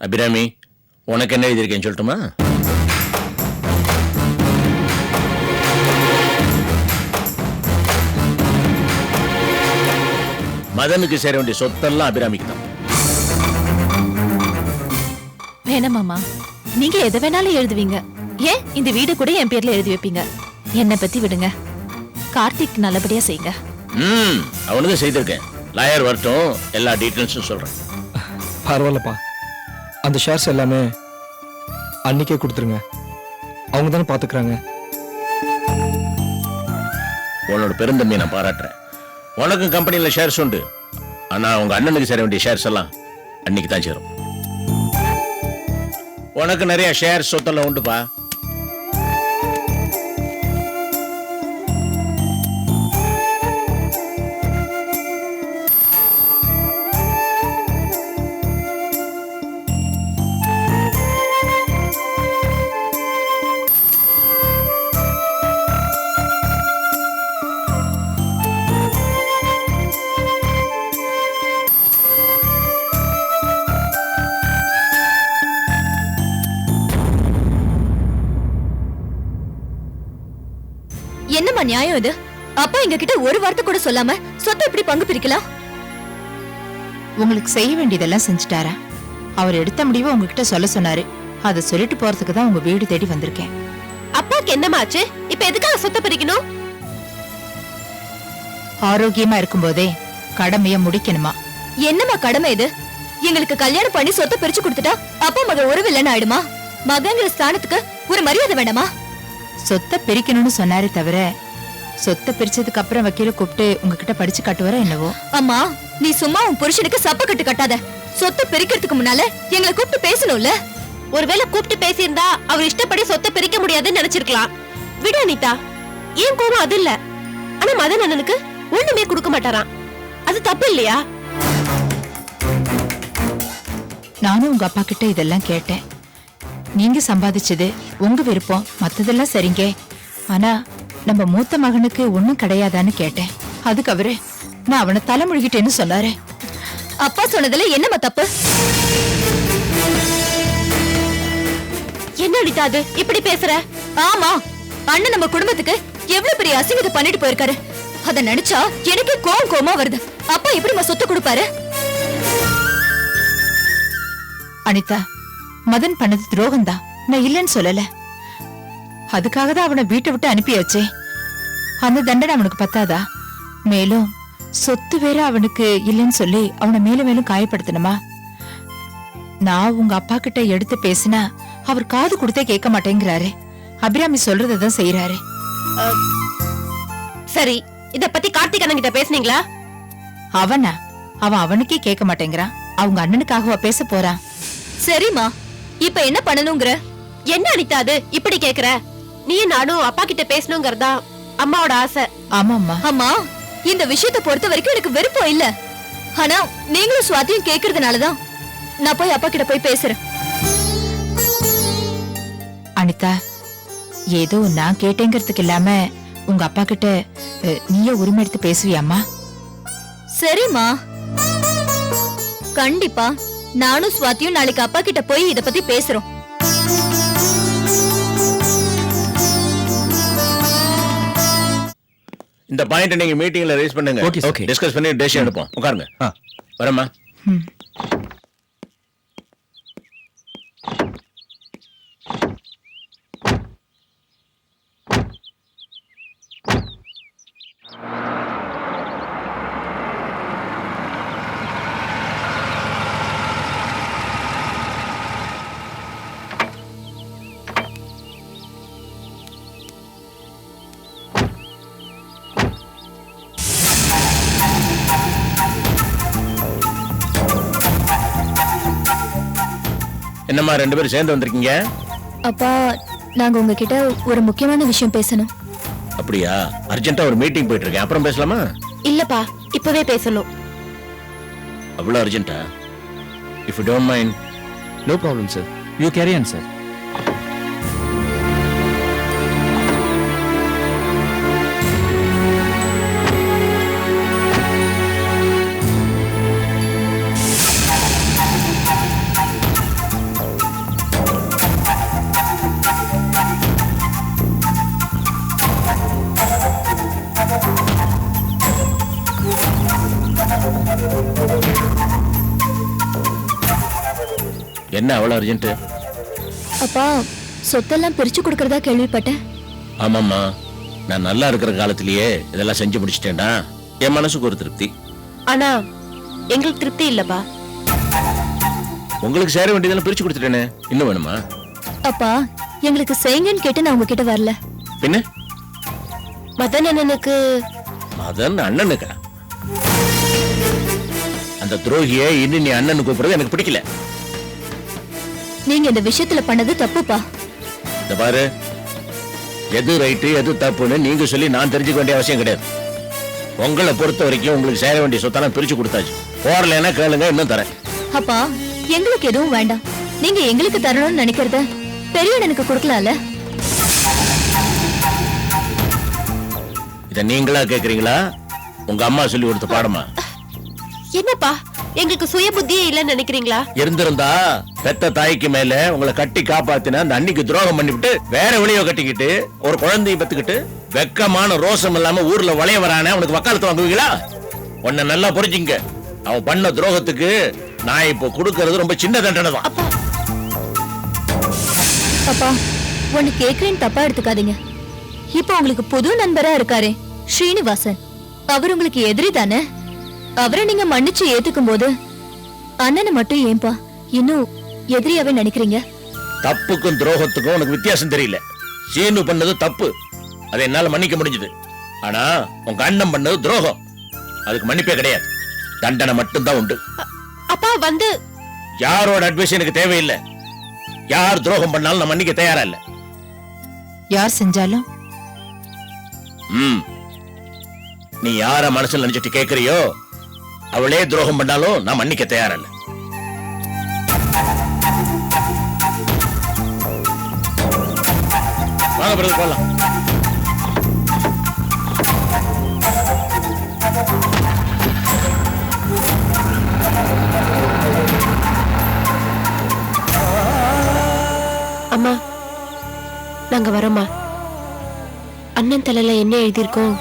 அபிராமி, உனக்கு என்ன எழுதியிருக்கேன்னு சொல்லட்டுமா? மதனுக்கு சேர வேண்டிய சொத்தெல்லாம் அபிராமிக்கு தான். வேணாமாமா, நீங்க எதை வேணாலும் எழுதுவீங்க. ஏன் இந்த வீடு கூட என் பேர்ல எழுதி வைப்பீங்க. என்னை பத்தி விடுங்க. கார்த்திக் நல்லபடியா செய்யுங்க. அவனுக்கு செய்திருக்கேன். லாயர் வரட்டும், எல்லா டீட்டெயில்ஸும் சொல்றேன். பரவாயில்லப்பா, அந்த ஷேர்ஸ் எல்லாமே அன்னைக்கே கொடுத்துருங்க. அவங்க தானே பாத்துக்கிறாங்க. உன்னோட பெருந்தன்மையை நான் பாராட்டுறேன். உனக்கும் கம்பெனியில் ஷேர்ஸ் உண்டு. ஆனா உங்க அண்ணனுக்கு சேர வேண்டிய ஷேர்ஸ் எல்லாம் அன்னைக்கு தான் சேரும். உனக்கு நிறைய ஷேர் சொத்தெல்லாம் உண்டுப்பா. என்னம்மா நியாயம் இது? அப்பா எங்க கிட்ட ஒரு வார்த்தை கூட சொல்லாம சொத்தை எப்படி பங்கு பிரிக்கலாம்? உங்களுக்கு செய்ய வேண்டியதெல்லாம் செஞ்சுட்டாரா? அவர் எடுத்த முடிவை உங்ககிட்ட சொல்ல சொன்னாரு. அதை சொல்லிட்டு போறதுக்கு தான் உங்க வீடு தேடி வந்திருக்கேன். அப்பாக்கு என்னமாச்சு? இப்ப எதுக்காக சொத்தை பிரிக்கணும்? ஆரோக்கியமா இருக்கும்போதே கடமைய முடிக்கணுமா? என்னம்மா கடமை இது? எங்களுக்கு கல்யாணம் பண்ணி சொத்தை பிரிச்சு கொடுத்துட்டா அப்பா மகன் உறவு இல்லைன்னு ஆயிடுமா? மகங்கிற ஸ்தானத்துக்கு ஒரு மரியாதை வேண்டாமா? சொத்தை பிரிக்கணும்னு சொன்னாரே தவிர சொத்தை பிரிச்சதுக்கு அப்புறம் வக்கீல கூப்பிட்டு உங்ககிட்ட படிச்சு காட்டுவாரா என்னவோ? அம்மா, நீ சும்மா உன் புருஷனுக்கு சப்ப கட்டு கட்டாத. சொத்தை பிரிக்கிறதுக்கு முன்னால எங்களை கூப்பிட்டு பேசணும்ல. ஒருவேளை கூப்பிட்டு பேசியிருந்தா அவர் இஷ்டப்படி சொத்தை பிரிக்க முடியாதுன்னு நினைச்சிருக்கலாம். விடு அனிதா, ஏன் கோவம் அது இல்ல. ஆனா மதன் அண்ணனுக்கு ஒண்ணுமே கொடுக்க மாட்டாராம். அது தப்பு இல்லையா? நானும் உங்க அப்பா கிட்ட இதெல்லாம் கேட்டேன். நீங்க சம்பாதிச்சது உங்க விருப்பம், மத்ததெல்லாம் சரிங்க. ஆனா நம்ம மூத்த மகனுக்கு ஒண்ணும் கிடையாதான்னு கேட்டேன். அதுக்கு அவரு நான் அவனை தலைமுழுகிட்டேன்னு சொன்னாரு. அப்பா சொன்னதுல என்னம்மா தப்பு? என்ன அனிதா அது இப்படி பேசுற? ஆமா, அண்ணன் நம்ம குடும்பத்துக்கு எவ்வளவு பெரிய அசிங்கத்தை பண்ணிட்டு போயிருக்காரு. அத நினைச்சா எனக்கு கோவமா வருது. அப்பா எப்படிமா சொத்து கொடுப்பாரு? அனிதா, மதன் பண்ணது துரோகம்தான், நான் இல்லைன்னு சொல்லல. அதுக்காக தான் அவனை வீட்டை விட்டு அனுப்பியாச்சே. அந்த தண்டனை அவனுக்கு பத்தாதா? மேலும் சொத்து வேற அவனுக்கு இல்லைன்னு சொல்லி அவனை மேலும் மேலும் காயப்படுத்தணுமா? நான் உங்க அப்பா கிட்ட எடுத்து பேசினா அவர் காது கொடுத்தே கேட்க மாட்டேங்கிறாரு. அபிராமி சொல்றதான் செய்யறாரு. சரி, இத பத்தி கார்த்திக் அண்ணன் கிட்ட பேசுனீங்களா? அவன் அவனுக்கே கேட்க மாட்டேங்கிறான். அவங்க அண்ணனுக்காகவா பேச போறான்? சரிம்மா, இப்ப என்ன பண்ணணுங்கிற? என்ன அனிதா அது இப்படி கேக்குற? நீ நானும் அப்பா கிட்ட பேசணுங்கிறதா அம்மாவோட ஆசை. ஆமாம்மா. அம்மா, இந்த விஷயத்தை பொறுத்த வரைக்கும் எனக்கு விருப்பம் இல்ல. ஆனா நீங்களும் சுவாத்தியும் கேக்குறதுனாலதான் நான் போய் அப்பா கிட்ட போய் பேசுறேன். அனிதா, ஏதோ நான் கேட்டேங்கிறதுக்கு இல்லாம உங்க அப்பா கிட்ட நீயே உரிமை எடுத்து பேசுவியாம்மா? சரிம்மா, கண்டிப்பா நானும் சுவாத்தியும் நாளைக்கு அப்பா கிட்ட போய் இத பத்தி பேசுறோம். இந்த பாயிண்ட் நீங்க மீட்டிங்ல ரைஸ் பண்ணுங்க. ஓகே, டிஸ்கஸ் பண்ணி டெசிஷன் எடுப்போம். உட்காருங்க. வரமா. என்னம்மா ரெண்டு பேரும் சேர்ந்து வந்திருக்கீங்க? அப்பா, நாங்க உங்ககிட்ட ஒரு முக்கியமான விஷயம் பேசணும். அப்படியா? அர்ஜென்ட்டா ஒரு மீட்டிங் போயிட்டு இருக்கேன், அப்புறம் பேசலாமா? இல்லப்பா, இப்பவே பேசணும். அவ்வளவு அர்ஜென்ட்டா? If you don't mind. No problem sir, you carry on sir. என்ன அவ்வளவு அர்ஜென்ட்? அப்பா சொத்தெல்லாம் பிரிச்சு கொடுக்கறதா கேள்விப்பட்டேன். ஆமாம்மா, நான் நல்லா இருக்கிற காலத்திலேயே இதெல்லாம் செஞ்சு முடிச்சிட்டேன்டா. என் மனசுக்கு ஒரு திருப்தி. ஆனா எங்களுக்கு திருப்தி இல்லப்பா. உங்களுக்கு சேர வேண்டியதெல்லாம் பிரிச்சு கொடுத்துட்டேனே, இன்னும் வேணுமா? அப்பா எங்களுக்கு செய்யுங்கன்னு கேட்டு நான் உங்ககிட்ட வரல. பின்ன மதன் அண்ணனுக்கு மதன் அண்ணனுக்கா? அந்த துரோகியை இன்னும் நீ அண்ணன் கூப்பிடுறது எனக்கு பிடிக்கல. நீங்க இந்த விஷயத்துல பண்ணது தப்புப்பா. இந்த பாரு, எது ரைட்டு எது தப்புன்னு நீங்க சொல்லி நான் தெரிஞ்சுக்க வேண்டிய அவசியம் கிடையாது. உங்களை பொறுத்த வரைக்கும் உங்களுக்கு சேர வேண்டிய சொத்தெல்லாம் பிரிச்சு கொடுத்தாச்சு. போறலைன்னா கேளுங்க, இன்னும் தரேன். அப்பா எங்களுக்கு எதுவும் வேண்டாம். நீங்க எங்களுக்கு தரணும்னு நினைக்கிறத பெரிய எனக்கு கொடுக்கலாம்ல. இத நீங்களா கேக்குறீங்களா, உங்க அம்மா சொல்லி கொடுத்த பாடமா? என்னப்பா எங்களுக்கு சுய புத்தியே இல்லன்னு நினைக்கிறீங்களா? இருந்திருந்தா பெத்த தாய்க்கு மேல உங்களை கட்டி காப்பாத்தின அந்த அன்னைக்கு துரோகம் பண்ணிவிட்டு வேற வெளியோ கட்டிக்கிட்டு ஒரு குழந்தையை பெத்துக்கிட்டு வெக்கமான ரோசம் இல்லாம ஊர்ல வளைய வரானே அவனுக்கு வக்காலத்து வாங்குவீங்களா? உன்னை நல்லா புரிஞ்சுங்க, அவன் பண்ண துரோகத்துக்கு நான் இப்போ கொடுக்கறது ரொம்ப சின்ன தண்டனை தான். அப்பா ஒன்னு கேக்குறேன்னு தப்பா எடுத்துக்காதீங்க. இப்போ உங்களுக்கு புது நண்பரா இருக்காரே ஸ்ரீனிவாசன், அவர் உங்களுக்கு எதிரி தானே? அவரை நீங்க மன்னிச்சு ஏத்துக்கும் போது அண்ணனை மட்டும் ஏன்பா இன்னும் எதிரியாவே நினைக்கிறீங்க? தப்புக்கும் துரோகத்துக்கும் உனக்கு வித்தியாசம் தெரியல. சீனு பண்ணது தப்பு, அதை என்னால மன்னிக்க முடிஞ்சது. ஆனா உங்க அண்ணன் பண்ணது துரோகம், அதுக்கு மன்னிப்பே கிடையாது, தண்டனை மட்டும்தான் உண்டு. அப்பா வந்து யாரோட அட்வைஸ் எனக்கு தேவையில்லை. யார் துரோகம் பண்ணாலும் நான் மன்னிக்க தயாரா இல்ல. யார் செஞ்சாலும் நீ யார மனசுல நினைச்சிட்டு கேக்குறியோ அவளே துரோகம் பண்ணாலும் நான் மன்னிக்க தயாரா இல்ல. வாங்க பிரதர் போலாம். அம்மா நாங்க வரோம்மா. அண்ணன் தலையில என்ன எழுதியிருக்கோம்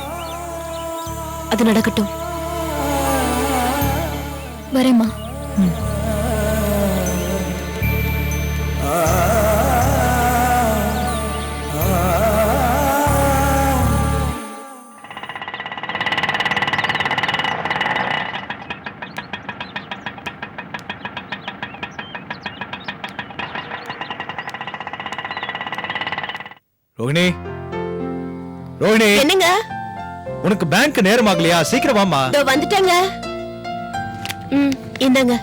அது நடக்கட்டும். வரேம்மா. ரோஹிணி, ரோஹிணி, என்னங்க? உனக்கு பேங்க் நேரம் ஆகலையா? சீக்கிரம் வாமா. இதோ வந்துட்டேங்க. இந்தாங்க.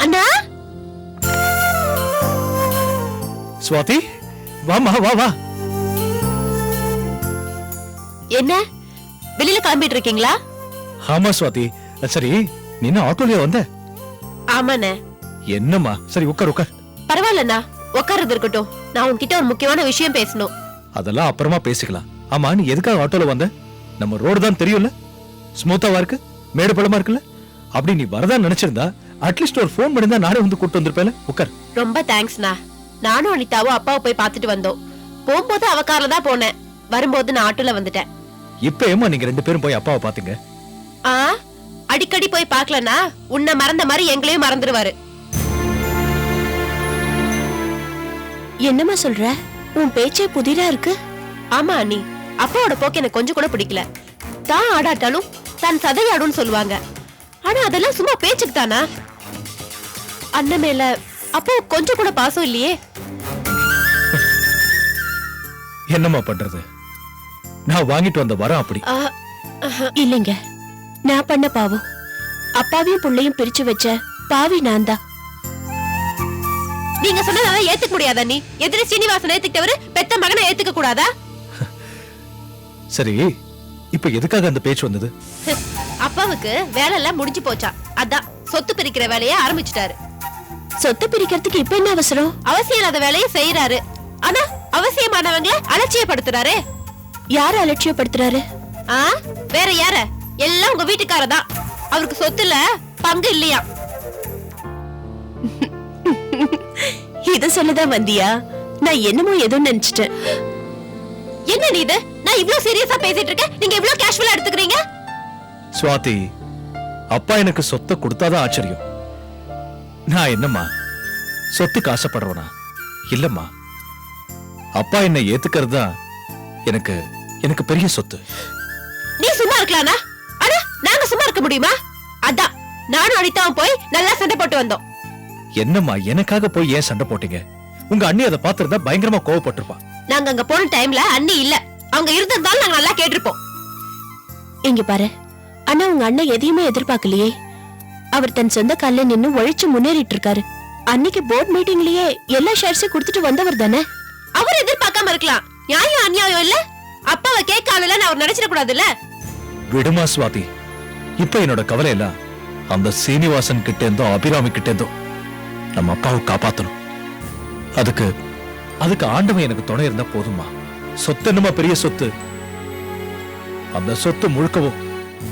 அண்ணா சுவாதி, வாமா, வா வா. என்ன வெளியில கிளம்பிட்டு இருக்கீங்களா? ஆமா சுவாதி. சரி, நீ என்ன ஆட்டோலயே வந்த? ஆமாண்ணே. என்னம்மா? சரி உட்கார் உட்கார். பரவாயில்லண்ணா, உட்கார்றது இருக்கட்டும். நான் உன்கிட்ட ஒரு முக்கியமான விஷயம் பேசணும். அதெல்லாம் அப்புறமா பேசிக்கலாம். ஆமா, நீ எதுக்காக ஆட்டோல வந்த? நம்ம ரோடு தான் தெரியும்ல, ஸ்மூத்தாவா இருக்கு, மேடு பள்ளமா இருக்குல்ல. அப்படி நீ வரதான் நினைச்சிருந்தா அட்லீஸ்ட் ஒரு போன் பண்ணிருந்தா நானே வந்து கூட்டு வந்திருப்பேன். உட்கார். ரொம்ப தேங்க்ஸ்ண்ணா. நானும் அனிதாவும் அப்பாவை போய் பார்த்துட்டு வந்தோம். போகும்போது அவ கார்ல தான் போனேன், வரும்போது நான் ஆட்டோல வந்துட்டேன். இப்ப ஏமா நீங்க ரெண்டு பேரும் போய் அப்பாவை பாத்தீங்க? அடிக்கடி போய் பார்க்கலன்னா உன்னை மறந்த மாதிரி எங்களையும் மறந்துடுவாரு. என்னம்மா சொல்ற? உன் பேச்சே புதிரா இருக்கு. ஆமா அண்ணி, அப்பாவோட போக்கு எனக்கு கொஞ்சம் கூட பிடிக்கல. தான் ஆடாட்டாலும் தான் சதையாடுன்னு சொல்லுவாங்க. ஆனா அதெல்லாம் சும்மா பேச்சுக்கு தானா? அண்ணன் மேல அப்போ கொஞ்சம் கூட பாசம் இல்லையே. என்னம்மா பண்றது? நான் வாங்கிட்டு வந்த வரம் அப்படி. இல்லைங்க, நான் பண்ண பாவம். அப்பாவையும் புள்ளையும் பிரிச்சு வச்ச பாவி நான் தான். நீங்க சொன்னதால ஏத்துக்க முடியாதா? நீ எதிரி சீனிவாசன் ஏத்துக்கிட்டவரு பெத்த மகனை ஏத்துக்க கூடாதா? சரி, இப்ப எதுக்காக அந்த பேச்சு வந்தது? அப்பாவுக்கு வேலை எல்லாம் முடிஞ்சு போச்சா, அதான் சொத்து பிரிக்கிற வேலையை ஆரம்பிச்சுட்டாரு. சொத்து பிரிக்கிறதுக்கு இப்ப என்ன அவசரம்? அவசியம் இல்லாத வேலையை செய்யறாரு. ஆனா அவசியமானவங்களை அலட்சியப்படுத்துறாரு. யார அலட்சியப்படுத்துறாரு? வேற யார? எல்லாம் உங்க வீட்டுக்காரதான். அவருக்கு சொத்துல பங்கு இல்லையா? இத சொல்லதான் வந்தியா? நான் என்னமோ ஏதோ நினைச்சிட்டேன். என்ன நீ இது? நான் இவ்ளோ சீரியஸா பேசிட்டு இருக்கேன், நீங்க இவ்ளோ கேஷுவலா எடுத்துக்கிறீங்க. சுவாதி, அப்பா எனக்கு சொத்தை கொடுத்தாதான் ஆச்சரியம். நான் என்னம்மா சொத்துக்கு ஆசைப்படுறவனா? இல்லம்மா, அப்பா என்னை ஏத்துக்கிறது தான் எனக்கு எனக்கு பெரிய சொத்து. நீ சும்மா இருக்கலாம்னா? ஆனா நாங்க சும்மா இருக்க முடியுமா? அதான் நானும் அனிதாவும் போய் நல்லா சண்டை போட்டு வந்தோம். என்னம்மா, எனக்காக போய் ஏன் சண்டை போட்டீங்க? உங்க அண்ணி அதை பார்த்திருந்தா பயங்கரமா கோவப்பட்டிருப்பா. நாங்க அங்க போன டைம்ல அண்ணி இல்ல, அவங்க இருந்திருந்தாலும் நாங்க நல்லா கேட்டிருப்போம். இங்க பாரு அண்ணா, உங்க அண்ணன் எதையுமே எதிர்பார்க்கலையே. அவர் தன் சொந்த கால்ல நின்னு உழைச்சு முன்னேறிட்டு இருக்காரு. அன்னைக்கு போர்ட் மீட்டிங்லயே எல்லா ஷேர்ஸையும் கொடுத்துட்டு வந்தவர் தானே. அவர் எதிர்பார்க்காம இருக்கலாம், நியாயம் அநியாயம் இல்ல. அப்பாவை கேட்காமல அவர் நினைச்சிட கூடாதுல்ல. விடுமா சுவாதி, இப்ப என்னோட கவலை எல்லாம் அந்த சீனிவாசன் கிட்ட இருந்தோ அபிராமி கிட்ட இருந்தோ நம்ம அப்பாவை காப்பாத்தணும். அதுக்கு அதுக்கு ஆண்டவன் எனக்கு துணை இருந்தா போதுமா. சொத்து என்னமா பெரிய சொத்து? அந்த சொத்து முழுக்கவும்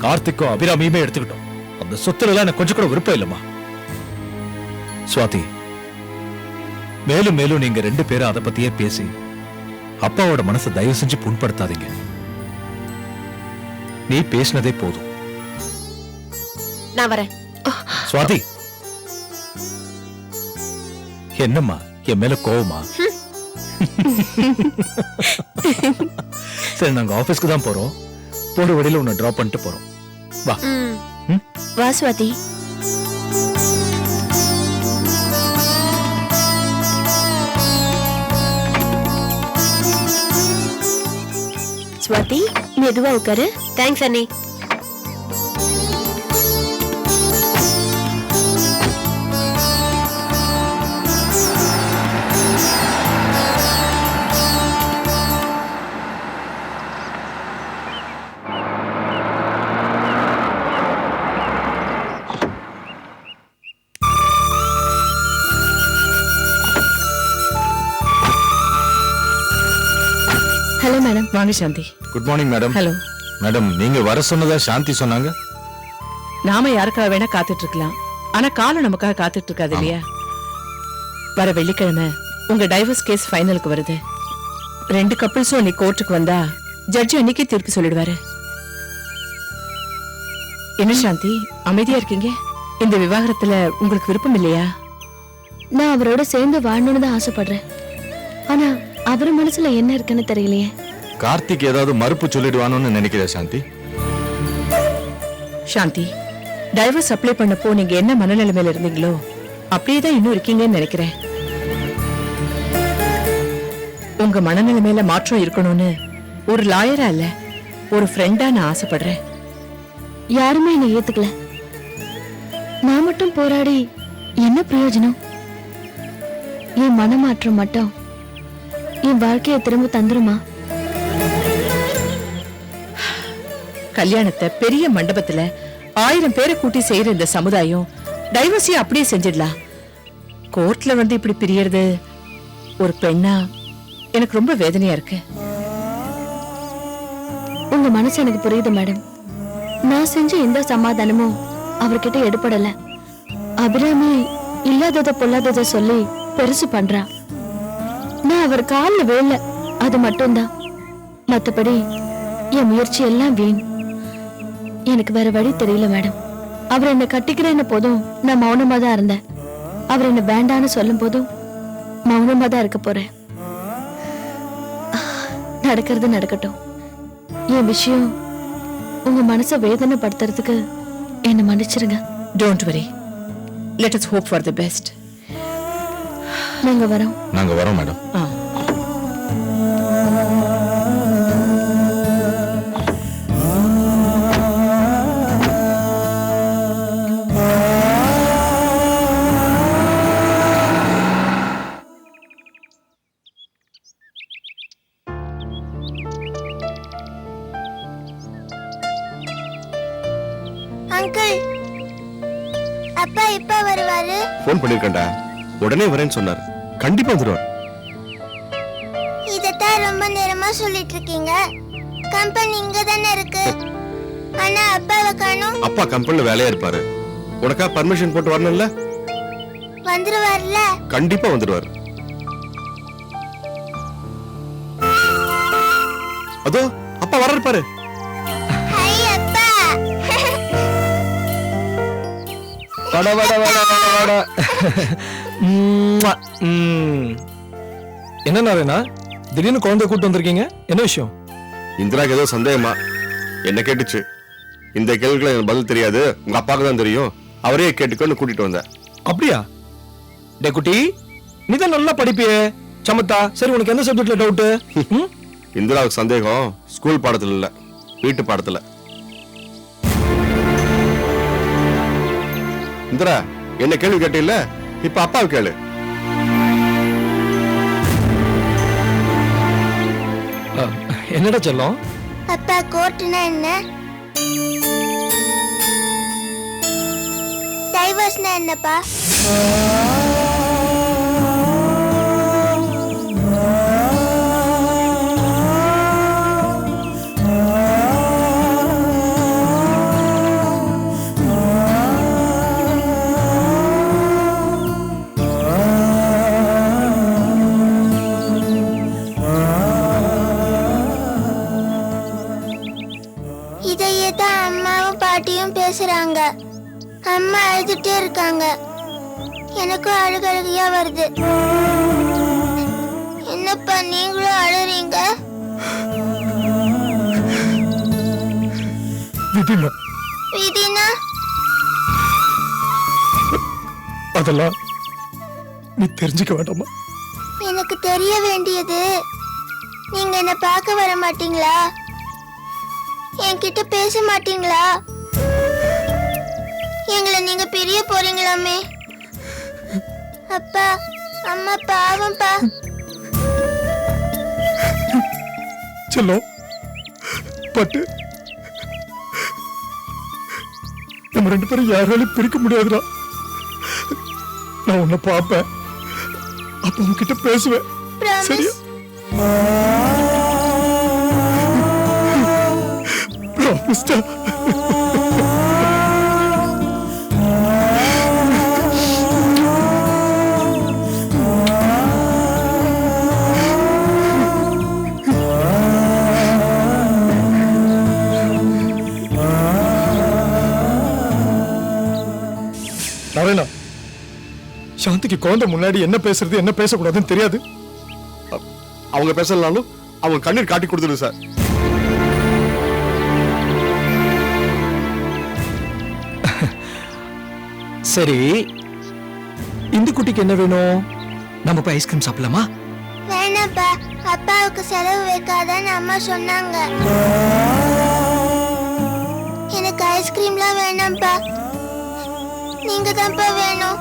கார்த்திக்கோ அபிராமியுமே எடுத்துக்கிட்டோம். அந்த சொத்துல எல்லாம் எனக்கு கொஞ்சம் கூட விருப்பம் இல்லம்மா. சுவாதி, மேலும் மேலும் நீங்க 2 பேரும் அதை பத்தியே பேசி அப்பாவோட மனசை தயவு செஞ்சு புண்படுத்தாதீங்க. நீ பேசினதே போதும். நான் வரேன். சுவாதி, என்னம்மா என் மேல கோவமா? சரி, நாங்க ஆபீஸ்க்கு தான் போறோம். போற வழியில உன்னை டிராப் பண்ணிட்டு போறோம். வா. வா சுவாதி. ஸ்வாதி, மெதுவா உட்காரு. தேங்க்ஸ் அண்ணி. Hello madam. வாங்க Shanti. Good morning madam. Hello madam, நீங்க வர சொன்னதா சாந்தி சொன்னாங்க. நாம யாருக்காக வேணா காத்துட்டு இருக்கலாம், ஆனா காலம் நமக்காக காத்துட்டு இருக்காது இல்லையா? வர வெள்ளிக்கிழமை உங்க டைவர்ஸ் கேஸ் ஃபைனலுக்கு வருது. 2 கப்பிள்ஸும் நீ கோர்ட்டுக்கு வந்தா ஜட்ஜி அன்னைக்கே தீர்ப்பு சொல்லிடுவாரு. என்ன சாந்தி அமைதியா இருக்கீங்க? இந்த விவாகரத்துல உங்களுக்கு விருப்பம் இல்லையா? நான் அவரோட சேர்ந்து வாழணும்னு தான் ஆசைப்படுறேன். ஆனா அவர் மனசுல என்ன இருக்குன்னு தெரியலையே. கார்த்திக் ஏதாவது மறுப்பு சொல்லிடுவானோன்னு நினைக்கிறேன் சாந்தி. சாந்தி, டைவர்ஸ் அப்ளை பண்ணப்போ நீங்க என்ன மனநிலைமையில இருந்தீங்களோ அப்படியே தான் இன்னும் இருக்கீங்கன்னு நினைக்கிறேன். உங்க மனநிலைமையில மாற்றம் இருக்கணும்னு ஒரு லாயரா இல்ல, ஒரு ஃப்ரெண்டா நான் ஆசைப்படுறேன். யாருமே என்னை ஏத்துக்கல. நான் மட்டும் போராடி என்ன பிரயோஜனம்? என் மனமாற்றம் மட்டும் என் வாழ்க்கையை திரும்ப தந்துருமா? கல்யாணத்தை பெரிய மண்டபத்துல 1000 பேரை கூட்டி செய்யற இந்த சமுதாயம் டைவர்ஸையும் அப்படியே செஞ்சிடலாம். கோர்ட்ல வந்து இப்படி பிரியறது ஒரு பெண்ணா எனக்கு ரொம்ப வேதனையா இருக்கு. உங்க மனசு எனக்கு புரியுது மேடம். நான் செஞ்ச எந்த சமாதானமும் அவர்கிட்ட எடுபடல. அபிராமி இல்லாதத பொல்லாதத சொல்லி பெருசு பண்றா. நான் அவர் காலில் விழல, அது மட்டும்தான். மத்தபடி என் முயற்சி எல்லாம் வீண். எனக்கு வேற வழி தெரியல மேடம். அவர் என்ன கட்டிக்கிறேன்னு போதும் நான் மௌனமா தான் இருந்தேன். அவர் என்ன வேண்டான்னு சொல்லும் போதும் மௌனமா தான் இருக்க போறேன். நடக்கிறது நடக்கட்டும். என் விஷயம் உங்க மனசை வேதனைப்படுத்துறதுக்கு என்ன மன்னிச்சிருங்க. Don't worry, let us hope for the best. நாங்க வரோம். நாங்க வரோம் மேடம். அங்கிள், அப்பா எப்ப வருவாரு? போன் பண்ணிருக்கேன்டா, உடனே வரேன்னு சொன்னார். கண்டிப்பா வந்துருவார். இதத்தான் ரொம்ப நேரமா சொல்லிட்டு இருக்கீங்க. கம்பெனி இங்க தானே இருக்கு, ஆனா அப்பாவை காணோம். அப்பா கம்பெனில வேலையா இருப்பாரு. உனக்கா பர்மிஷன் போட்டு வரணும்ல? வந்துருவார்ல? கண்டிப்பா வந்துருவார். அதோ அப்பா வர்றாரு பாரு. ஹை அப்பா. வட வட வட வட வட என்ன நாராயணா திடீர்னு குழந்தை கூட்டு வந்திருக்கீங்க, என்ன விஷயம்? இந்திராக்கு ஏதோ சந்தேகமா என்ன கேட்டுச்சு. இந்த கேள்விக்கு எனக்கு பதில் தெரியாது, உங்க அப்பாவுக்கு தான் தெரியும், அவரே கேட்டுக்கொண்டு கூட்டிட்டு வந்தேன். அப்படியா? டே குட்டி, நீ தான் நல்லா படிப்பியே, சமத்தா. சரி, உனக்கு என்ன சப்ஜெக்ட்ல டவுட்? இந்திராவுக்கு சந்தேகம் ஸ்கூல் பாடத்துல இல்ல, வீட்டு பாடத்துல. இந்திரா என்ன கேள்வி கேட்டில்ல, இப்ப அப்பாவை கேளு. என்னடா செல்லம்? அப்பா கோர்ட்டுனா என்ன? டைவர்ஸ்னா என்னப்பா? இதையே தான் அம்மாவும் பாட்டியும் பேசுறாங்க. அம்மா அழுதுட்டே இருக்காங்க, எனக்கும் அழுகழுகையா வருது. என்னப்பா நீங்களும் அழுறீங்க? விதிமா, விதினா? அதெல்லாம் நீ தெரிஞ்சுக்க வேண்டாமா? எனக்கு தெரிய வேண்டியது, நீங்க என்ன பார்க்க வர மாட்டீங்களா? என்கிட்ட பேச மாட்டீங்களா? எங்களை நீங்க பிரிய போறீங்களாமே? அப்பா அம்மா பாவம்பா. செல்லம், பட்டு நம்ம ரெண்டு பேரும் யாராலையும் பிரிக்க முடியாதுடா. நான் உன்னை பார்ப்பேன், அப்ப உன்கிட்ட பேசுவேன். சரியா? ப்ராமிஸ்டா? நாராயணா, சாந்திக்கு குழந்தை முன்னாடி என்ன பேசுறது என்ன பேசக்கூடாதுன்னு தெரியாது. அவங்க பேசலனாலும் அவங்க கண்ணீர் காட்டி கொடுத்துரு சார். சரி, இந்த குட்டிக்கு என்ன வேணும்? நம்ம போய் ஐஸ்கிரீம் சாப்பிடலாமா? வேணாப்பா, அப்பாவுக்கு செலவு வைக்காதன்னு அம்மா சொன்னாங்க. எனக்கு ஐஸ்கிரீம்லாம் வேணாம்ப்பா, நீங்க தான்ப்பா வேணும்.